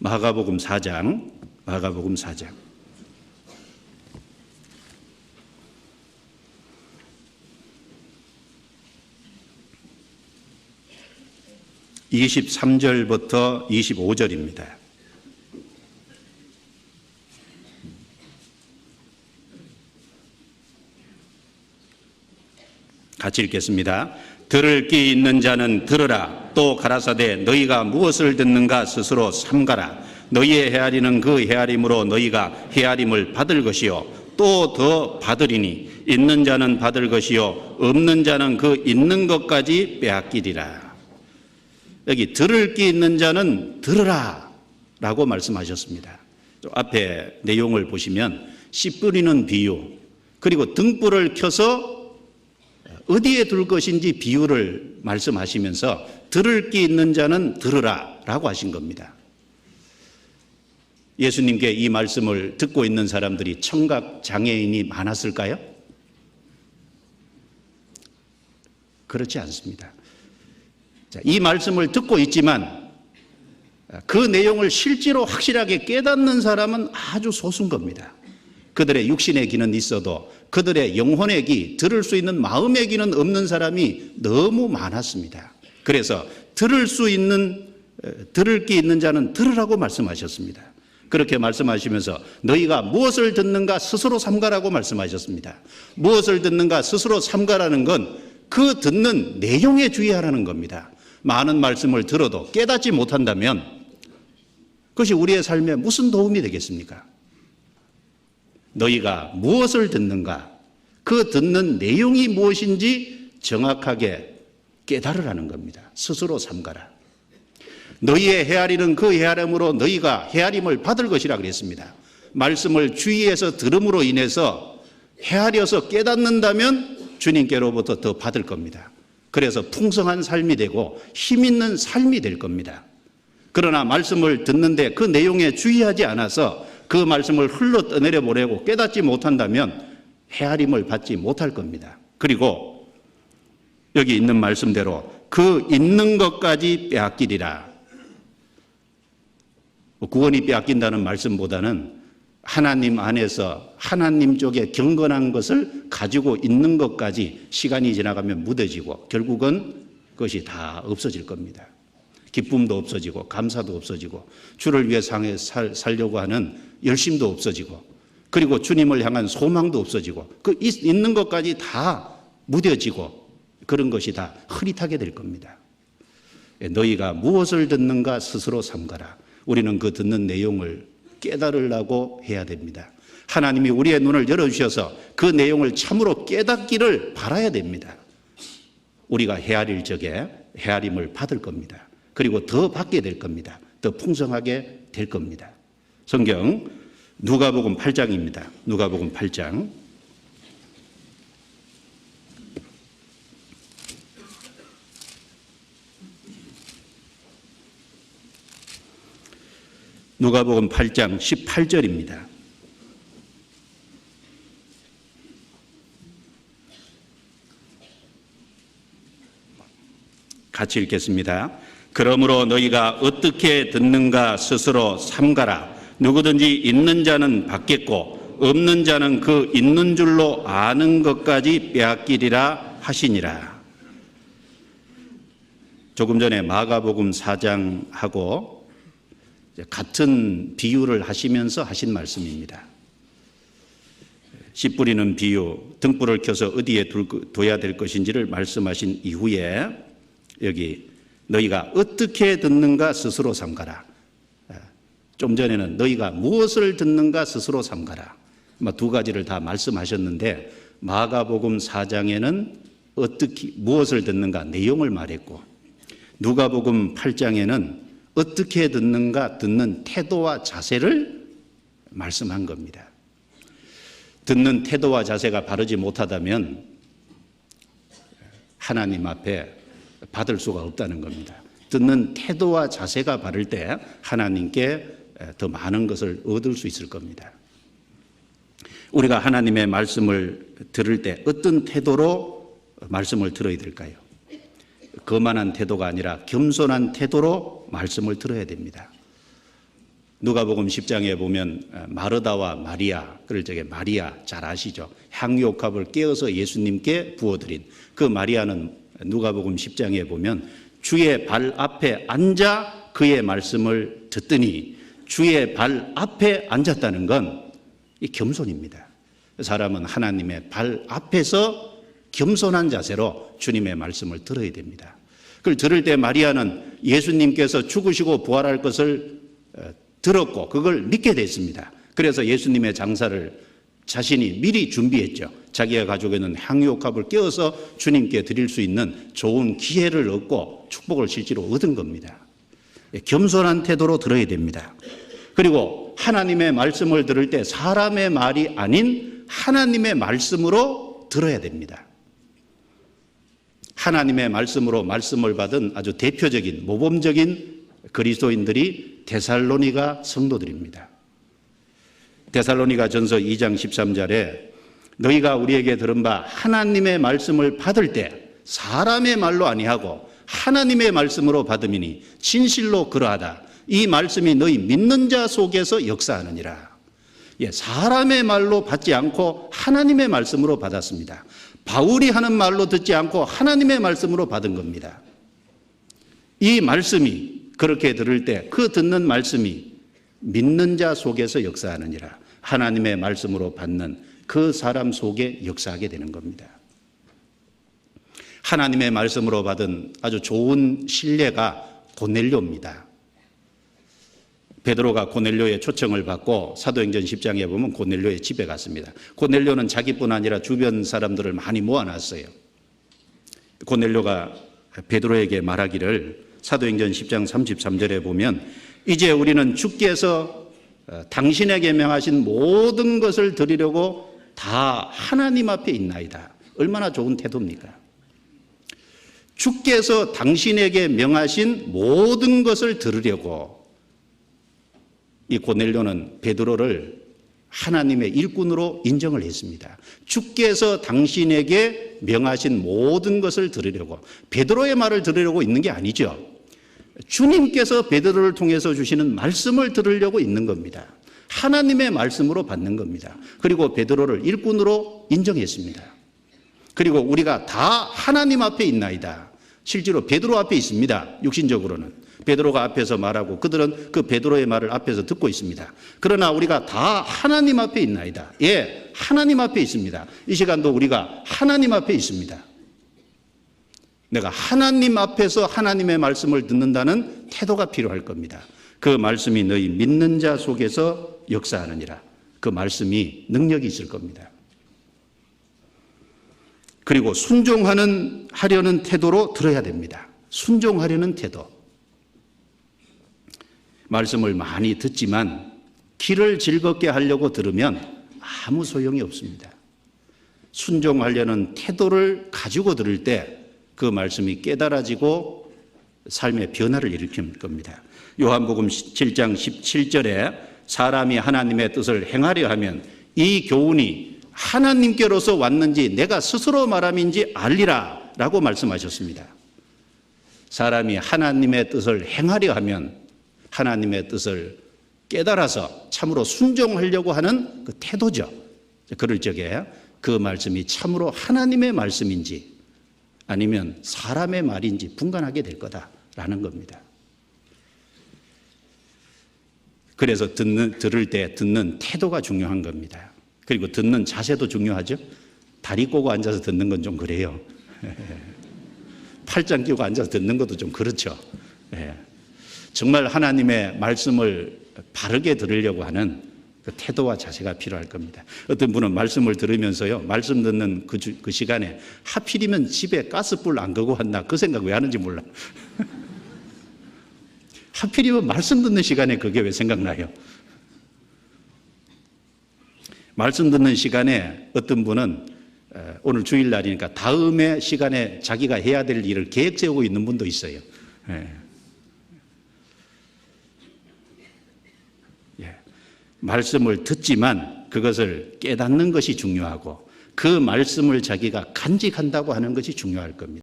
마가복음 4장. 23절부터 25절입니다. 같이 읽겠습니다. 들을 귀 있는 자는 들으라. 또 가라사대 너희가 무엇을 듣는가 스스로 삼가라. 너희의 헤아리는 그 헤아림으로 너희가 헤아림을 받을 것이요 또 더 받으리니 있는 자는 받을 것이요 없는 자는 그 있는 것까지 빼앗기리라. 여기 들을 귀 있는 자는 들으라 라고 말씀하셨습니다. 앞에 내용을 보시면 씨 뿌리는 비유, 그리고 등불을 켜서 어디에 둘 것인지 비유를 말씀하시면서 들을 귀 있는 자는 들으라 라고 하신 겁니다. 예수님께 이 말씀을 듣고 있는 사람들이 청각 장애인이 많았을까요? 그렇지 않습니다. 이 말씀을 듣고 있지만 그 내용을 실제로 확실하게 깨닫는 사람은 아주 소수인 겁니다. 그들의 육신의 귀는 있어도 그들의 영혼의 귀, 들을 수 있는 마음의 귀는 없는 사람이 너무 많았습니다. 그래서 들을 귀 있는 자는 들으라고 말씀하셨습니다. 그렇게 말씀하시면서 너희가 무엇을 듣는가 스스로 삼가라고 말씀하셨습니다. 무엇을 듣는가 스스로 삼가라는 건 그 듣는 내용에 주의하라는 겁니다. 많은 말씀을 들어도 깨닫지 못한다면 그것이 우리의 삶에 무슨 도움이 되겠습니까? 너희가 무엇을 듣는가, 그 듣는 내용이 무엇인지 정확하게 깨달으라는 겁니다. 스스로 삼가라. 너희의 헤아리는 그 헤아림으로 너희가 헤아림을 받을 것이라 그랬습니다. 말씀을 주의해서 들음으로 인해서 헤아려서 깨닫는다면 주님께로부터 더 받을 겁니다. 그래서 풍성한 삶이 되고 힘 있는 삶이 될 겁니다. 그러나 말씀을 듣는데 그 내용에 주의하지 않아서 그 말씀을 흘러 떠내려 보내고 깨닫지 못한다면 헤아림을 받지 못할 겁니다. 그리고 여기 있는 말씀대로 그 있는 것까지 빼앗기리라. 구원이 빼앗긴다는 말씀보다는 하나님 안에서 하나님 쪽에 경건한 것을 가지고 있는 것까지 시간이 지나가면 무뎌지고 결국은 그것이 다 없어질 겁니다. 기쁨도 없어지고 감사도 없어지고 주를 위해 살려고 하는 열심도 없어지고 그리고 주님을 향한 소망도 없어지고 그 있는 것까지 다 무뎌지고 그런 것이 다 흐릿하게 될 겁니다. 너희가 무엇을 듣는가 스스로 삼가라. 우리는 그 듣는 내용을 깨달으려고 해야 됩니다. 하나님이 우리의 눈을 열어주셔서 그 내용을 참으로 깨닫기를 바라야 됩니다. 우리가 헤아릴 적에 헤아림을 받을 겁니다. 그리고 더 받게 될 겁니다. 더 풍성하게 될 겁니다. 성경 누가복음 8장입니다. 누가복음 8장. 누가복음 8장 18절입니다. 같이 읽겠습니다. 그러므로 너희가 어떻게 듣는가 스스로 삼가라. 누구든지 있는 자는 받겠고 없는 자는 그 있는 줄로 아는 것까지 빼앗기리라 하시니라. 조금 전에 마가복음 4장하고 같은 비유를 하시면서 하신 말씀입니다. 씨 뿌리는 비유, 등불을 켜서 어디에 둬야 될 것인지를 말씀하신 이후에 여기 너희가 어떻게 듣는가 스스로 삼가라. 좀 전에는 너희가 무엇을 듣는가 스스로 삼가라. 두 가지를 다 말씀하셨는데 마가복음 4장에는 어떻게 무엇을 듣는가 내용을 말했고 누가복음 8장에는 어떻게 듣는가 듣는 태도와 자세를 말씀한 겁니다. 듣는 태도와 자세가 바르지 못하다면 하나님 앞에 받을 수가 없다는 겁니다. 듣는 태도와 자세가 바를 때 하나님께 더 많은 것을 얻을 수 있을 겁니다. 우리가 하나님의 말씀을 들을 때 어떤 태도로 말씀을 들어야 될까요? 거만한 태도가 아니라 겸손한 태도로 말씀을 들어야 됩니다. 누가복음 10장에 보면 마르다와 마리아, 그럴 적에 마리아 잘 아시죠? 향유옥합을 깨어서 예수님께 부어드린 그 마리아는 누가복음 10장에 보면 주의 발 앞에 앉아 그의 말씀을 듣더니 주의 발 앞에 앉았다는 건 이 겸손입니다. 사람은 하나님의 발 앞에서 겸손한 자세로 주님의 말씀을 들어야 됩니다. 그걸 들을 때 마리아는 예수님께서 죽으시고 부활할 것을 들었고 그걸 믿게 됐습니다. 그래서 예수님의 장사를 자신이 미리 준비했죠. 자기가 가지고 있는 향유옥합을 깨어서 주님께 드릴 수 있는 좋은 기회를 얻고 축복을 실제로 얻은 겁니다. 겸손한 태도로 들어야 됩니다. 그리고 하나님의 말씀을 들을 때 사람의 말이 아닌 하나님의 말씀으로 들어야 됩니다. 하나님의 말씀으로 말씀을 받은 아주 대표적인 모범적인 그리스도인들이 데살로니가 성도들입니다. 데살로니가 전서 2장 13절에 너희가 우리에게 들은 바 하나님의 말씀을 받을 때 사람의 말로 아니하고 하나님의 말씀으로 받음이니 진실로 그러하다. 이 말씀이 너희 믿는 자 속에서 역사하느니라. 사람의 말로 받지 않고 하나님의 말씀으로 받았습니다. 바울이 하는 말로 듣지 않고 하나님의 말씀으로 받은 겁니다. 이 말씀이 그렇게 들을 때 그 듣는 말씀이 믿는 자 속에서 역사하느니라. 하나님의 말씀으로 받는 그 사람 속에 역사하게 되는 겁니다. 하나님의 말씀으로 받은 아주 좋은 신뢰가 고넬료입니다. 베드로가 고넬료의 초청을 받고 사도행전 10장에 보면 고넬료의 집에 갔습니다. 고넬료는 자기뿐 아니라 주변 사람들을 많이 모아놨어요. 고넬료가 베드로에게 말하기를 사도행전 10장 33절에 보면 이제 우리는 주께서 당신에게 명하신 모든 것을 드리려고 다 하나님 앞에 있나이다. 얼마나 좋은 태도입니까? 주께서 당신에게 명하신 모든 것을 들으려고 이 고넬료는 베드로를 하나님의 일꾼으로 인정을 했습니다. 주께서 당신에게 명하신 모든 것을 들으려고, 베드로의 말을 들으려고 있는 게 아니죠. 주님께서 베드로를 통해서 주시는 말씀을 들으려고 있는 겁니다. 하나님의 말씀으로 받는 겁니다. 그리고 베드로를 일꾼으로 인정했습니다. 그리고 우리가 다 하나님 앞에 있나이다. 실제로 베드로 앞에 있습니다. 육신적으로는. 베드로가 앞에서 말하고 그들은 그 베드로의 말을 앞에서 듣고 있습니다. 그러나 우리가 다 하나님 앞에 있나이다. 예, 하나님 앞에 있습니다. 이 시간도 우리가 하나님 앞에 있습니다. 내가 하나님 앞에서 하나님의 말씀을 듣는다는 태도가 필요할 겁니다. 그 말씀이 너희 믿는 자 속에서 역사하느니라. 그 말씀이 능력이 있을 겁니다. 그리고 순종하려는 태도로 들어야 됩니다. 순종하려는 태도. 말씀을 많이 듣지만 귀를 즐겁게 하려고 들으면 아무 소용이 없습니다. 순종하려는 태도를 가지고 들을 때 그 말씀이 깨달아지고 삶의 변화를 일으킬 겁니다. 요한복음 7장 17절에 사람이 하나님의 뜻을 행하려 하면 이 교훈이 하나님께로서 왔는지 내가 스스로 말함인지 알리라 라고 말씀하셨습니다. 사람이 하나님의 뜻을 행하려 하면 하나님의 뜻을 깨달아서 참으로 순종하려고 하는 그 태도죠. 그럴 적에 그 말씀이 참으로 하나님의 말씀인지 아니면 사람의 말인지 분간하게 될 거다라는 겁니다. 그래서 들을 때 듣는 태도가 중요한 겁니다. 그리고 듣는 자세도 중요하죠. 다리 꼬고 앉아서 듣는 건 좀 그래요. 팔짱 끼고 앉아서 듣는 것도 좀 그렇죠. 정말 하나님의 말씀을 바르게 들으려고 하는 그 태도와 자세가 필요할 겁니다. 어떤 분은 말씀을 들으면서요, 말씀 듣는 그 시간에 하필이면 집에 가스불 안 끄고 왔나 그 생각 왜 하는지 몰라. 하필이면 말씀 듣는 시간에 그게 왜 생각나요? 말씀 듣는 시간에 어떤 분은 오늘 주일날이니까 다음에 시간에 자기가 해야 될 일을 계획 세우고 있는 분도 있어요. 말씀을 듣지만 그것을 깨닫는 것이 중요하고 그 말씀을 자기가 간직한다고 하는 것이 중요할 겁니다.